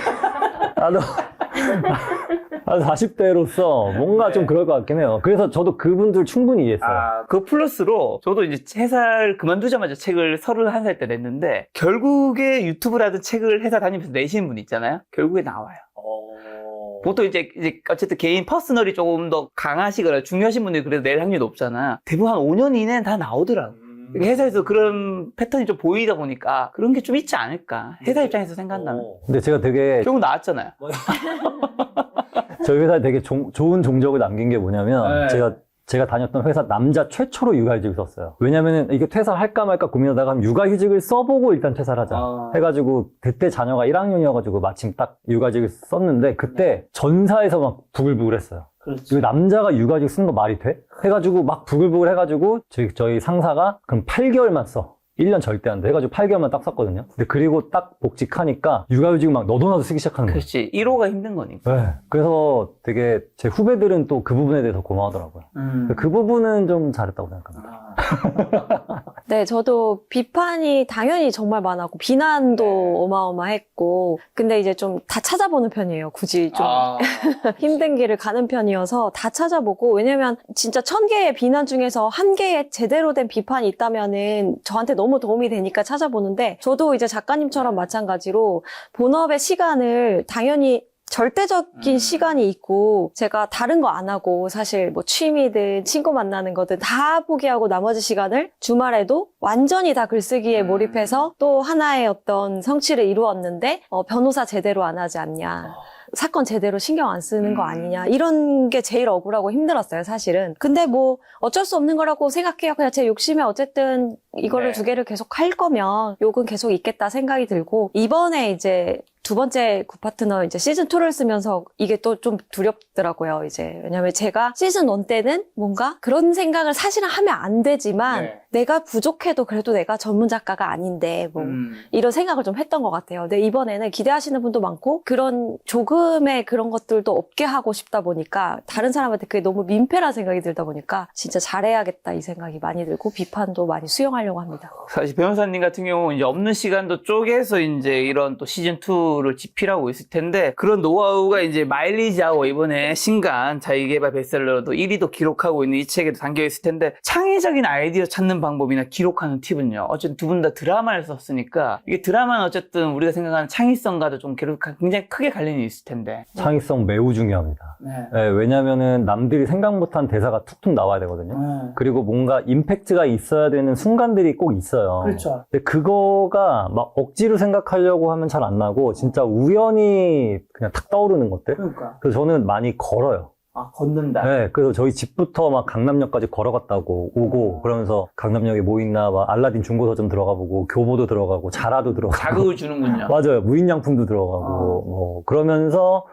[SPEAKER 3] 나도 40대로서 뭔가 좀 그럴 것 같긴 해요. 그래서 저도 그분들 충분히 이해했어요.
[SPEAKER 2] 그 플러스로 저도 이제 회사를 그만두자마자 책을 31살 때 냈는데, 결국에 유튜브라든 책을 회사 다니면서 내시는 분 있잖아요. 결국에 나와요. 보통 이제 어쨌든 개인 퍼스널이 조금 더 강하시거나 중요하신 분들이 그래도 낼 확률이 높잖아. 대부분 한 5년 이내는 다 나오더라고. 회사에서 그런 패턴이 좀 보이다 보니까 그런 게 좀 있지 않을까. 회사 입장에서 생각한다면.
[SPEAKER 3] 근데 제가 되게
[SPEAKER 2] 결국 나왔잖아요.
[SPEAKER 3] 저희 회사에 되게 좋은 종적을 남긴 게 뭐냐면, 제가 다녔던 회사 남자 최초로 육아휴직을 썼어요. 왜냐면은 이게 퇴사할까 말까 고민하다가 육아휴직을 써보고 일단 퇴사를 하자 해가지고, 그때 자녀가 1학년이어가지고 마침 딱 육아휴직을 썼는데, 그때 전사에서 막 부글부글 했어요.
[SPEAKER 2] 그렇지.
[SPEAKER 3] 이거 남자가 육아휴직 쓰는 거 말이 돼? 해가지고 막 부글부글 해가지고 저희 상사가 그럼 8개월만 써. 1년 절대 안 돼. 해가지고 8개월만 딱 썼거든요. 근데 그리고 딱 복직하니까 육아휴직 막 너도 나도 쓰기 시작하는 거예요.
[SPEAKER 2] 그렇지. 1호가 힘든 거니까.
[SPEAKER 3] 네. 그래서 되게 제 후배들은 또 그 부분에 대해서 고마워하더라고요. 그 부분은 좀 잘했다고 생각합니다.
[SPEAKER 1] 네, 저도 비판이 당연히 정말 많았고, 비난도 어마어마했고, 근데 이제 좀 다 찾아보는 편이에요. 굳이 좀 힘든 길을 가는 편이어서 다 찾아보고, 왜냐면 진짜 1000개의 비난 중에서 1개의 제대로 된 비판이 있다면은 저한테 너무 도움이 되니까 찾아보는데, 저도 이제 작가님처럼 마찬가지로 본업의 시간을 당연히 절대적인 시간이 있고, 제가 다른 거 안 하고 사실 뭐 취미든 친구 만나는 거든 다 포기하고 나머지 시간을 주말에도 완전히 다 글쓰기에 몰입해서 또 하나의 어떤 성취를 이루었는데, 변호사 제대로 안 하지 않냐, 사건 제대로 신경 안 쓰는 거 아니냐, 이런 게 제일 억울하고 힘들었어요, 사실은. 근데 뭐 어쩔 수 없는 거라고 생각해요. 그냥 제 욕심에 어쨌든 이거를 2개를 계속 할 거면 욕은 계속 있겠다 생각이 들고, 이번에 이제 2번째 굿파트너 이제 시즌2를 쓰면서 이게 또 좀 두렵더라고요, 이제. 왜냐면 제가 시즌1 때는 뭔가 그런 생각을 사실은 하면 안 되지만, 내가 부족해도 그래도 내가 전문 작가가 아닌데, 뭐, 이런 생각을 좀 했던 것 같아요. 근데 이번에는 기대하시는 분도 많고, 그런 조금의 그런 것들도 없게 하고 싶다 보니까, 다른 사람한테 그게 너무 민폐라 생각이 들다 보니까, 진짜 잘해야겠다 이 생각이 많이 들고, 비판도 많이 수용하려고 합니다.
[SPEAKER 2] 사실 변호사님 같은 경우는 이제 없는 시간도 쪼개서 이제 이런 또 시즌2를 집필하고 있을 텐데, 그런 노하우가 이제 마일리지하고 이번에 신간 자기개발 베스트셀러도 1위도 기록하고 있는 이 책에도 담겨 있을 텐데, 창의적인 아이디어 찾는 방법이나 기록하는 팁은요? 어쨌든 두 분 다 드라마를 썼으니까, 이게 드라마는 어쨌든 우리가 생각하는 창의성과도 좀 굉장히 크게 관련이 있을 텐데.
[SPEAKER 3] 창의성 매우 중요합니다. 네, 왜냐면은 남들이 생각 못한 대사가 툭툭 나와야 되거든요. 그리고 뭔가 임팩트가 있어야 되는 순간들이 꼭 있어요.
[SPEAKER 2] 그렇죠.
[SPEAKER 3] 근데 그거가 막 억지로 생각하려고 하면 잘 안 나고, 진짜 우연히 그냥 탁 떠오르는 것들.
[SPEAKER 2] 그러니까.
[SPEAKER 3] 그래서 저는 많이 걸어요.
[SPEAKER 2] 걷는다.
[SPEAKER 3] 네, 그래서 저희 집부터 막 강남역까지 걸어갔다고 오고, 그러면서 강남역에 뭐 있나, 막 알라딘 중고서점 들어가 보고, 교보도 들어가고, 자라도 들어가고.
[SPEAKER 2] 자극을 주는군요.
[SPEAKER 3] 맞아요. 무인양품도 들어가고, 뭐, 그러면서,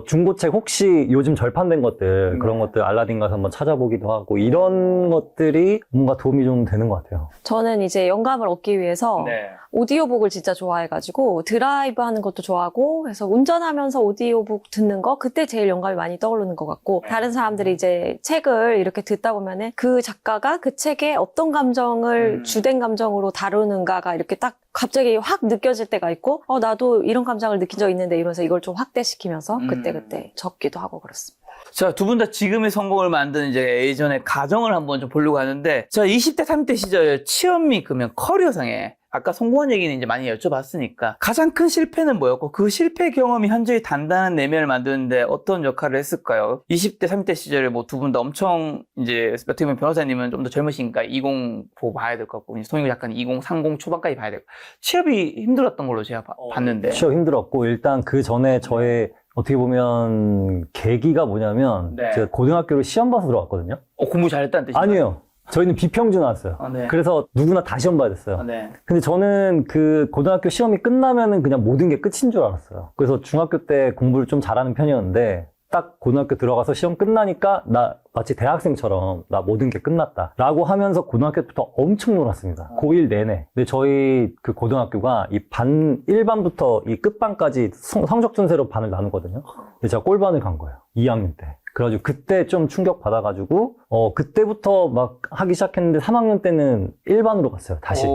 [SPEAKER 3] 중고책 혹시 요즘 절판된 것들, 그런 것들 알라딘 가서 한번 찾아보기도 하고, 이런 것들이 뭔가 도움이 좀 되는 것 같아요.
[SPEAKER 1] 저는 이제 영감을 얻기 위해서, 오디오북을 진짜 좋아해가지고 드라이브 하는 것도 좋아하고 그래서 운전하면서 오디오북 듣는 거 그때 제일 영감이 많이 떠오르는 것 같고 다른 사람들이 이제 책을 이렇게 듣다 보면은 그 작가가 그 책에 어떤 감정을 주된 감정으로 다루는가가 이렇게 딱 갑자기 확 느껴질 때가 있고 나도 이런 감정을 느낀 적 있는데 이러면서 이걸 좀 확대시키면서 그때그때 적기도 하고 그렇습니다.
[SPEAKER 2] 자, 두 분 다 지금의 성공을 만든 이제 예전의 가정을 한번 좀 보려고 하는데, 자, 20대, 30대 시절 취업 및 그러면 커리어상에 아까 성공한 얘기는 이제 많이 여쭤봤으니까 가장 큰 실패는 뭐였고 그 실패 경험이 현재의 단단한 내면을 만드는데 어떤 역할을 했을까요? 20대, 30대 시절에 뭐 두 분 다 엄청 이제 어떻게 보면 변호사님은 좀 더 젊으시니까 20 보고 봐야 될 것 같고 송희구 작가는 20, 30 초반까지 봐야 되고 취업이 힘들었던 걸로 제가 봤는데
[SPEAKER 3] 취업 힘들었고 일단 그 전에 저의 어떻게 보면 계기가 뭐냐면
[SPEAKER 2] 네.
[SPEAKER 3] 제가 고등학교를 시험 봐서 들어갔거든요.
[SPEAKER 2] 공부 잘했다는 뜻이죠?
[SPEAKER 3] 아니에요. 저희는 비평준 나왔어요.
[SPEAKER 2] 네.
[SPEAKER 3] 그래서 누구나 다 시험 봐야 됐어요.
[SPEAKER 2] 네.
[SPEAKER 3] 근데 저는 그 고등학교 시험이 끝나면은 그냥 모든 게 끝인 줄 알았어요. 그래서 중학교 때 공부를 좀 잘하는 편이었는데 딱 고등학교 들어가서 시험 끝나니까 나 마치 대학생처럼 나 모든 게 끝났다 라고 하면서 고등학교 때부터 엄청 놀았습니다. 고1 내내. 근데 저희 그 고등학교가 이 반 1반부터 이 끝반까지 성적 순서로 반을 나누거든요. 근데 제가 꼴반을 간 거예요. 2학년 때. 그래가지고 그때 좀 충격 받아가지고 그때부터 막 하기 시작했는데 3학년 때는 1반으로 갔어요. 다시.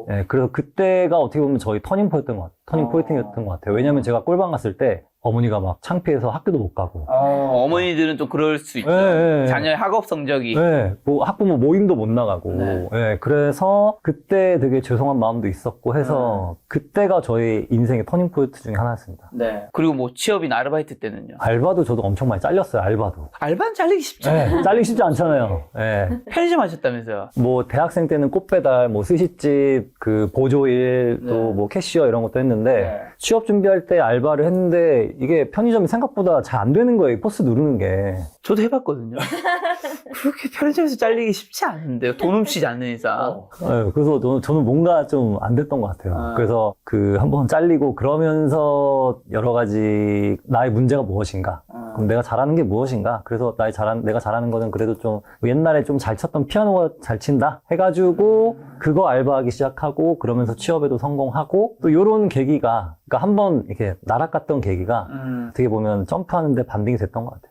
[SPEAKER 3] 네, 그래서 그때가 어떻게 보면 저희 터닝 포인트였던 것 같아요. 왜냐면 제가 꼴반 갔을 때 어머니가 막 창피해서 학교도 못 가고.
[SPEAKER 2] 어머니들은 좀 그럴 수 있죠.
[SPEAKER 3] 네, 네.
[SPEAKER 2] 자녀의 학업 성적이.
[SPEAKER 3] 네, 뭐 학부모 모임도 못 나가고.
[SPEAKER 2] 네.
[SPEAKER 3] 네, 그래서 그때 되게 죄송한 마음도 있었고 해서 그때가 저희 인생의 터닝 포인트 중에 하나였습니다.
[SPEAKER 2] 네. 그리고 뭐 취업이나 아르바이트 때는요?
[SPEAKER 3] 알바도 저도 엄청 많이 잘렸어요, 알바도.
[SPEAKER 2] 알바는 잘리기 쉽죠.
[SPEAKER 3] 네, 잘리기 쉽지 않잖아요. 네.
[SPEAKER 2] 편의점 하셨다면서요?
[SPEAKER 3] 뭐 대학생 때는 꽃배달, 뭐 스시집, 그 보조일, 또
[SPEAKER 2] 네.
[SPEAKER 3] 뭐 캐시어 이런 것도 했는데
[SPEAKER 2] 네.
[SPEAKER 3] 취업 준비할 때 알바를 했는데 이게 편의점이 생각보다 잘 안 되는 거예요, 포스 누르는 게.
[SPEAKER 2] 저도 해봤거든요. 그렇게 편의점에서 잘리기 쉽지 않은데요. 돈 훔치지 않는 이상.
[SPEAKER 3] 네, 그래서 저는 뭔가 좀 안 됐던 것 같아요. 그래서 그 한번 잘리고 그러면서 여러 가지 나의 문제가 무엇인가? 그럼 내가 잘하는 게 무엇인가? 그래서 내가 잘하는 거는 그래도 좀 옛날에 좀 잘 쳤던 피아노가 잘 친다? 해가지고 그거 알바하기 시작하고 그러면서 취업에도 성공하고 또 요런 계기가 그러니까 한번 이렇게 나락갔던 계기가 어떻게 보면 점프하는데 반등이 됐던 것 같아요.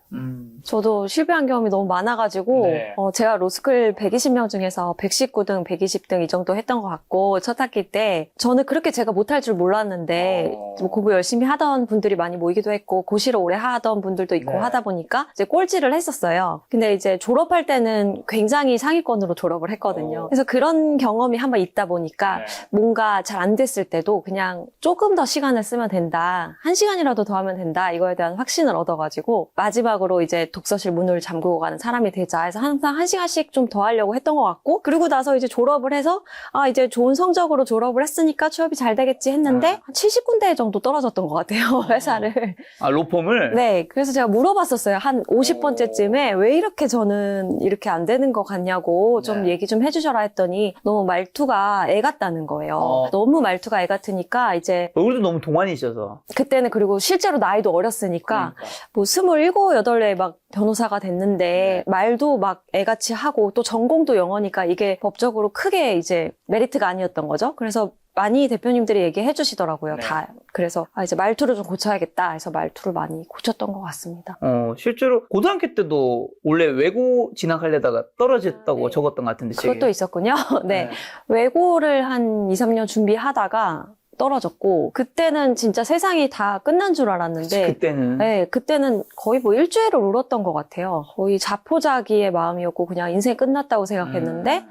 [SPEAKER 1] 저도 실패한 경험이 너무 많아가지고
[SPEAKER 2] 네.
[SPEAKER 1] 제가 로스쿨 120명 중에서 119등, 120등 이 정도 했던 것 같고 첫 학기 때 저는 그렇게 제가 못할 줄 몰랐는데 뭐 공부 열심히 하던 분들이 많이 모이기도 했고 고시를 오래 하던 분들도 있고
[SPEAKER 2] 네.
[SPEAKER 1] 하다 보니까 이제 꼴찌를 했었어요. 근데 이제 졸업할 때는 굉장히 상위권으로 졸업을 했거든요. 그래서 그런 경험이 한번 있다 보니까 뭔가 잘 안 됐을 때도 그냥 조금 더 시간을 쓰면 된다. 1시간이라도 더 하면 된다. 이거에 대한 확신을 얻어가지고 마지막으로 이제 독서실 문을 잠그고 가는 사람이 되자 해서 항상 1시간씩 좀 더 하려고 했던 것 같고 그리고 나서 이제 졸업을 해서 이제 좋은 성적으로 졸업을 했으니까 취업이 잘 되겠지 했는데 한 70군데 정도 떨어졌던 것 같아요. 회사를.
[SPEAKER 2] 로펌을?
[SPEAKER 1] 네. 그래서 제가 물어봤었어요. 한 50번째쯤에 왜 이렇게 저는 이렇게 안 되는 것 같냐고 좀
[SPEAKER 2] 네.
[SPEAKER 1] 얘기 좀 해주셔라 했더니 너무 말투가 애 같다는 거예요. 너무 말투가 애 같으니까 이제
[SPEAKER 2] 얼굴도 너무 동안이셔서.
[SPEAKER 1] 그때는 그리고 실제로 나이도 어렸으니까 뭐 27, 8에 막 변호사가 됐는데 말도 막 애같이 하고 또 전공도 영어니까 이게 법적으로 크게 이제 메리트가 아니었던 거죠. 그래서 많이 대표님들이 얘기해 주시더라고요.
[SPEAKER 2] 네.
[SPEAKER 1] 다. 그래서 이제 말투를 좀 고쳐야겠다 해서 말투를 많이 고쳤던 것 같습니다.
[SPEAKER 2] 실제로 고등학교 때도 원래 외고 진학하려다가 떨어졌다고
[SPEAKER 1] 네.
[SPEAKER 2] 적었던 것 같은데.
[SPEAKER 1] 그것도 있었군요. 네. 외고를 한 2, 3년 준비하다가 떨어졌고 그때는 진짜 세상이 다 끝난 줄 알았는데
[SPEAKER 2] 그때는.
[SPEAKER 1] 네, 그때는 거의 뭐 일주일을 울었던 것 같아요. 거의 자포자기의 마음이었고 그냥 인생 끝났다고 생각했는데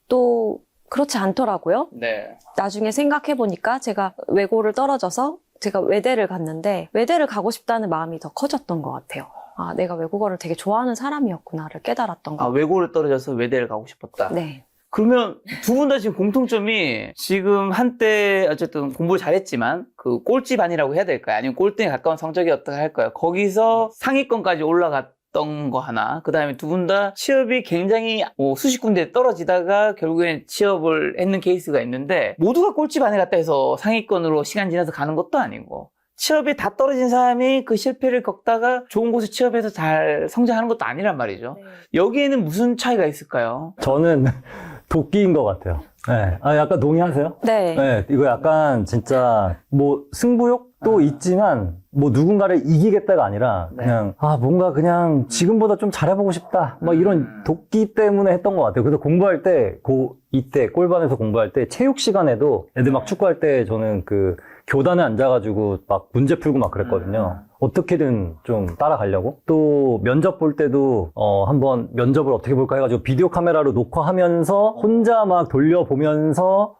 [SPEAKER 1] 또 그렇지 않더라고요.
[SPEAKER 2] 네.
[SPEAKER 1] 나중에 생각해보니까 제가 외고를 떨어져서 제가 외대를 갔는데 외대를 가고 싶다는 마음이 더 커졌던 것 같아요. 내가 외국어를 되게 좋아하는 사람이었구나를 깨달았던 것 같아요.
[SPEAKER 2] 외고를 떨어져서 외대를 가고 싶었다.
[SPEAKER 1] 네.
[SPEAKER 2] 그러면 두 분 다 지금 공통점이 지금 한때 어쨌든 공부를 잘했지만 그 꼴찌반이라고 해야 될까요? 아니면 꼴등에 가까운 성적이었다 할까요? 거기서 상위권까지 올라갔던 거 하나. 그 다음에 두 분 다 취업이 굉장히 수십 군데 떨어지다가 결국엔 취업을 했는 케이스가 있는데 모두가 꼴찌반에 갔다 해서 상위권으로 시간 지나서 가는 것도 아니고 취업이 다 떨어진 사람이 그 실패를 겪다가 좋은 곳에 취업해서 잘 성장하는 것도 아니란 말이죠.
[SPEAKER 1] 네.
[SPEAKER 2] 여기에는 무슨 차이가 있을까요?
[SPEAKER 3] 저는 도끼인 것 같아요. 네. 아, 약간 동의하세요?
[SPEAKER 1] 네.
[SPEAKER 3] 네, 이거 약간 진짜 뭐 승부욕도 있지만 뭐 누군가를 이기겠다가 아니라 그냥 뭔가 그냥 지금보다 좀 잘해보고 싶다 막 이런 도끼 때문에 했던 것 같아요. 그래서 공부할 때 이때 꼴반에서 공부할 때 체육 시간에도 애들 막 축구할 때 저는 그 교단에 앉아가지고 막 문제 풀고 막 그랬거든요. 어떻게든 좀 따라가려고. 또 면접 볼 때도 한번 면접을 어떻게 볼까 해가지고 비디오 카메라로 녹화하면서 혼자 막 돌려보면서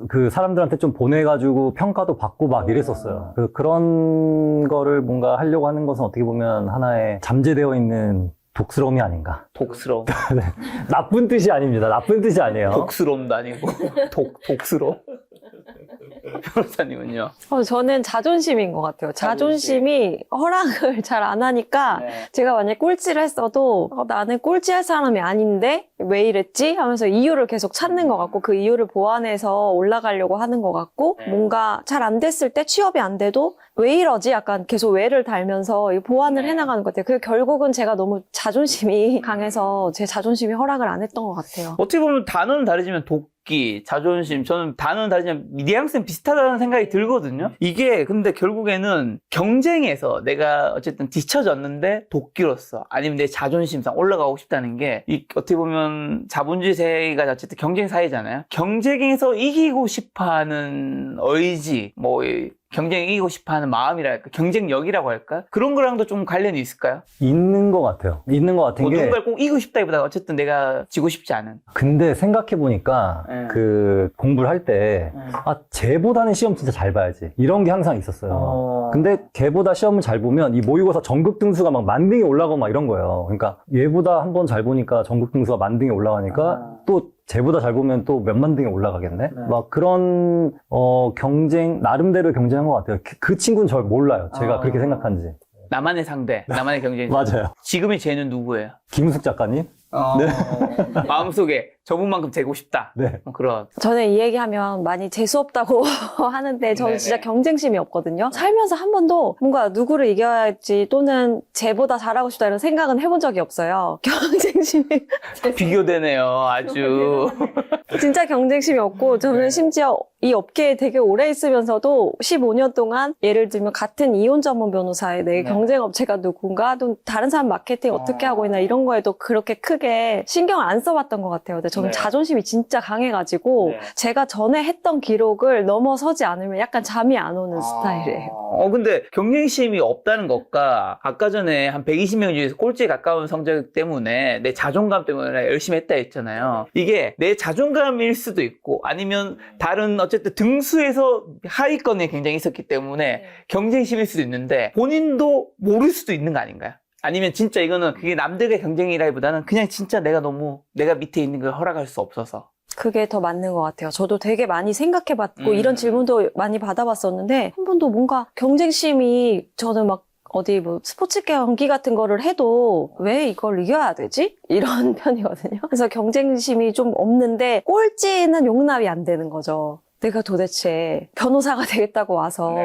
[SPEAKER 3] 그 사람들한테 좀 보내가지고 평가도 받고 막 이랬었어요. 그런 거를 뭔가 하려고 하는 것은 어떻게 보면 하나의 잠재되어 있는 독스러움이 아닌가.
[SPEAKER 2] 독스러움.
[SPEAKER 3] 네. 나쁜 뜻이 아닙니다. 나쁜 뜻이 아니에요.
[SPEAKER 2] 독스러움도 아니고 독스러움. 변호사님은요?
[SPEAKER 1] 저는 자존심인 것 같아요. 자존심이 허락을 잘 안 하니까 제가 만약에 꼴찌를 했어도 나는 꼴찌할 사람이 아닌데 왜 이랬지? 하면서 이유를 계속 찾는 것 같고 그 이유를 보완해서 올라가려고 하는 것 같고 뭔가 잘 안 됐을 때 취업이 안 돼도 왜 이러지? 약간 계속 왜를 달면서 보완을 해나가는 것 같아요. 그 결국은 제가 너무 자존심이 강해서 제 자존심이 허락을 안 했던 것 같아요.
[SPEAKER 2] 어떻게 보면 단어는 다르지만 도끼, 자존심, 저는 단어는 다르지만 뉘앙스는 비슷하다는 생각이 들거든요. 이게 근데 결국에는 경쟁에서 내가 어쨌든 뒤처졌는데 도끼로서 아니면 내 자존심상 올라가고 싶다는 게 어떻게 보면 자본주의 사회가 어쨌든 경쟁 사회잖아요. 경쟁에서 이기고 싶어하는 의지, 경쟁에 이기고 싶어하는 마음이랄까, 경쟁력이라고 할까? 그런 거랑도 좀 관련이 있을까요?
[SPEAKER 3] 있는 것 같아요. 있는 것 같은 게.
[SPEAKER 2] 누군가를 꼭 이기고 싶다기보다 어쨌든 내가 지고 싶지 않은.
[SPEAKER 3] 근데 생각해보니까 그 공부를 할 때 쟤보다는 시험 진짜 잘 봐야지. 이런 게 항상 있었어요. 근데 걔보다 시험을 잘 보면 이 모의고사 전국 등수가 막 만등이 올라가고 막 이런 거예요. 그러니까 얘보다 한 번 잘 보니까 전국 등수가 만등이 올라가니까 또 쟤보다 잘 보면 또 몇만 등이 올라가겠네? 막 그런, 나름대로 경쟁한 것 같아요. 그 친구는 절 몰라요. 제가 그렇게 생각한지.
[SPEAKER 2] 나만의 상대, 나만의 경쟁자.
[SPEAKER 3] 맞아요.
[SPEAKER 2] 지금의 쟤는 누구예요?
[SPEAKER 3] 김숙 작가님? 네.
[SPEAKER 2] 마음속에 저분만큼 되고 싶다.
[SPEAKER 3] 네.
[SPEAKER 2] 그런.
[SPEAKER 1] 저는 이 얘기하면 많이 재수없다고 하는데 저는 진짜 경쟁심이 없거든요. 살면서 한 번도 뭔가 누구를 이겨야지 또는 쟤보다 잘하고 싶다 이런 생각은 해본 적이 없어요. 경쟁심이
[SPEAKER 2] 비교되네요, 아주.
[SPEAKER 1] 진짜 경쟁심이 없고 저는 심지어 이 업계에 되게 오래 있으면서도 15년 동안 예를 들면 같은 이혼 전문 변호사의 내 경쟁 업체가 누군가 또 다른 사람 마케팅 어떻게 하고 있나 이런 거에도 그렇게 크게 신경을 안 써봤던 것 같아요. 근데 저는 자존심이 진짜 강해가지고 제가 전에 했던 기록을 넘어서지 않으면 약간 잠이 안 오는 스타일이에요.
[SPEAKER 2] 근데 경쟁심이 없다는 것과 아까 전에 한 120명 중에서 꼴찌에 가까운 성적 때문에 내 자존감 때문에 열심히 했다 했잖아요. 이게 내 자존감일 수도 있고 아니면 다른 어쨌든 등수에서 하위권에 굉장히 있었기 때문에 경쟁심일 수도 있는데 본인도 모를 수도 있는 거 아닌가요? 아니면 진짜 이거는 그게 남들의 경쟁이라기보다는 그냥 진짜 내가 밑에 있는 걸 허락할 수 없어서.
[SPEAKER 1] 그게 더 맞는 것 같아요. 저도 되게 많이 생각해봤고 이런 질문도 많이 받아봤었는데 한 번도 뭔가 경쟁심이 저는 막 어디 스포츠 경기 같은 거를 해도 왜 이걸 이겨야 되지? 이런 편이거든요. 그래서 경쟁심이 좀 없는데 꼴찌는 용납이 안 되는 거죠. 내가 도대체 변호사가 되겠다고 와서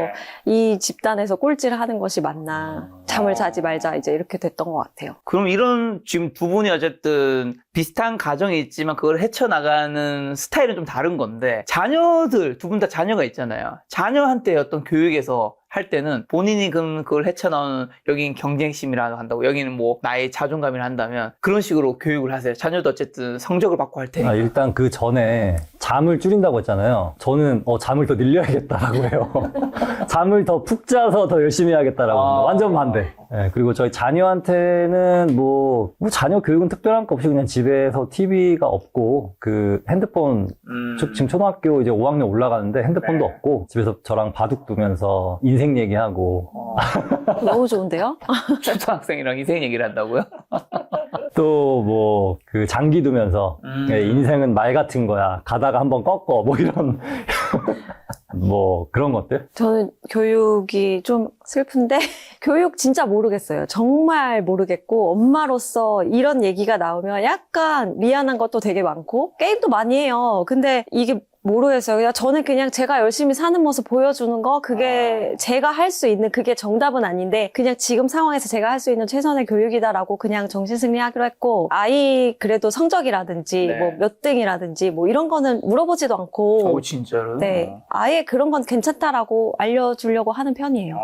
[SPEAKER 1] 이 집단에서 꼴찌를 하는 것이 맞나. 잠을 자지 말자 이제 이렇게 됐던 것 같아요.
[SPEAKER 2] 그럼 이런 지금 두 분이 어쨌든 비슷한 가정이 있지만 그걸 헤쳐나가는 스타일은 좀 다른 건데 자녀들 두 분 다 자녀가 있잖아요. 자녀한테 어떤 교육에서 할 때는 본인이 그걸 헤쳐나오는 여기는 경쟁심이라 한다고 여기는 나의 자존감이라 한다면 그런 식으로 교육을 하세요. 자녀도 어쨌든 성적을 받고 할 테니까.
[SPEAKER 3] 일단 그 전에 잠을 줄인다고 했잖아요. 저는 잠을 더 늘려야겠다라고 해요. 잠을 더 푹 자서 더 열심히 해야겠다라고 합니다. 완전 반대. 네, 그리고 저희 자녀한테는 자녀 교육은 특별한 거 없이 그냥 집에서 TV가 없고 그 핸드폰 지금 초등학교 이제 5학년 올라가는데 핸드폰도 없고 집에서 저랑 바둑 두면서 인생 얘기하고
[SPEAKER 1] 너무 좋은데요?
[SPEAKER 2] 초등학생이랑 인생 얘기를 한다고요?
[SPEAKER 3] 또 그 장기 두면서 인생은 말 같은 거야. 가다가 한번 꺾어 이런 그런 것들?
[SPEAKER 1] 저는 교육이 좀 슬픈데 교육 진짜 모르겠어요. 정말 모르겠고 엄마로서 이런 얘기가 나오면 약간 미안한 것도 되게 많고 게임도 많이 해요. 근데 이게 모르겠어요. 그냥 저는 그냥 제가 열심히 사는 모습 보여주는 거, 그게 제가 할 수 있는, 그게 정답은 아닌데, 그냥 지금 상황에서 제가 할 수 있는 최선의 교육이다라고 그냥 정신승리하기로 했고, 아이 그래도 성적이라든지,
[SPEAKER 2] 네.
[SPEAKER 1] 뭐 몇 등이라든지, 뭐 이런 거는 물어보지도 않고,
[SPEAKER 2] 진짜로?
[SPEAKER 1] 네. 아예 그런 건 괜찮다라고 알려주려고 하는 편이에요.